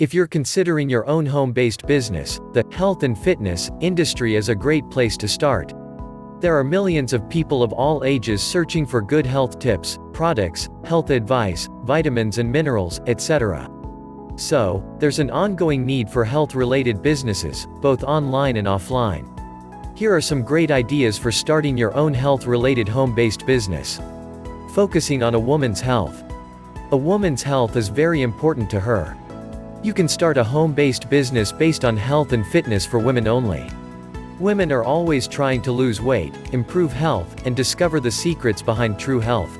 If you're considering your own home-based business, the health and fitness industry is a great place to start. There are millions of people of all ages searching for good health tips, products, health advice, vitamins and minerals, etc. So, there's an ongoing need for health-related businesses, both online and offline. Here are some great ideas for starting your own health-related home-based business. Focusing on a woman's health. A woman's health is very important to her. You can start a home-based business based on health and fitness for women only. Women are always trying to lose weight, improve health, and discover the secrets behind true health.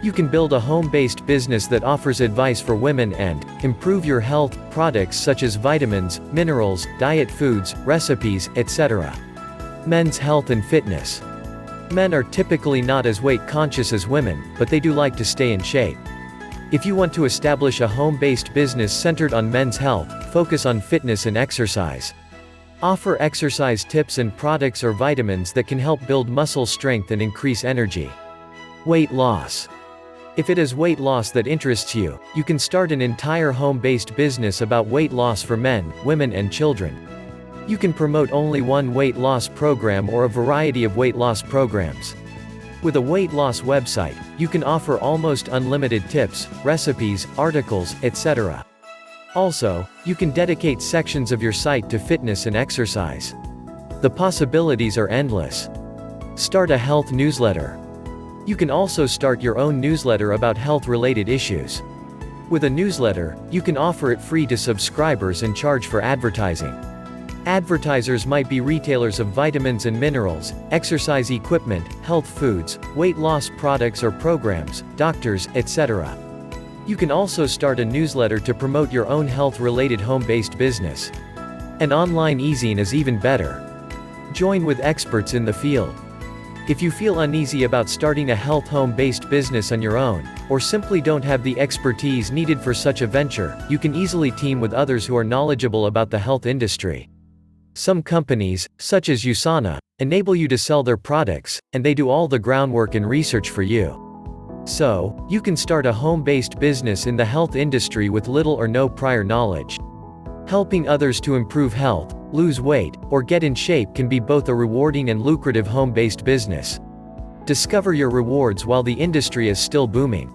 You can build a home-based business that offers advice for women and improve your health, products such as vitamins, minerals, diet foods, recipes, etc. Men's health and fitness. Men are typically not as weight conscious as women, but they do like to stay in shape. If you want to establish a home-based business centered on men's health, focus on fitness and exercise. Offer exercise tips and products or vitamins that can help build muscle strength and increase energy. Weight loss. If it is weight loss that interests you, you can start an entire home-based business about weight loss for men, women and children. You can promote only one weight loss program or a variety of weight loss programs. With a weight loss website, you can offer almost unlimited tips, recipes, articles, etc. Also, you can dedicate sections of your site to fitness and exercise. The possibilities are endless. Start a health newsletter. You can also start your own newsletter about health-related issues. With a newsletter, you can offer it free to subscribers and charge for advertising. Advertisers might be retailers of vitamins and minerals, exercise equipment, health foods, weight loss products or programs, doctors, etc. You can also start a newsletter to promote your own health-related home-based business. An online e-zine is even better. Join with experts in the field. If you feel uneasy about starting a health home-based business on your own, or simply don't have the expertise needed for such a venture, you can easily team with others who are knowledgeable about the health industry. Some companies, such as USANA, enable you to sell their products, and they do all the groundwork and research for you. So, you can start a home-based business in the health industry with little or no prior knowledge. Helping others to improve health, lose weight, or get in shape can be both a rewarding and lucrative home-based business. Discover your rewards while the industry is still booming.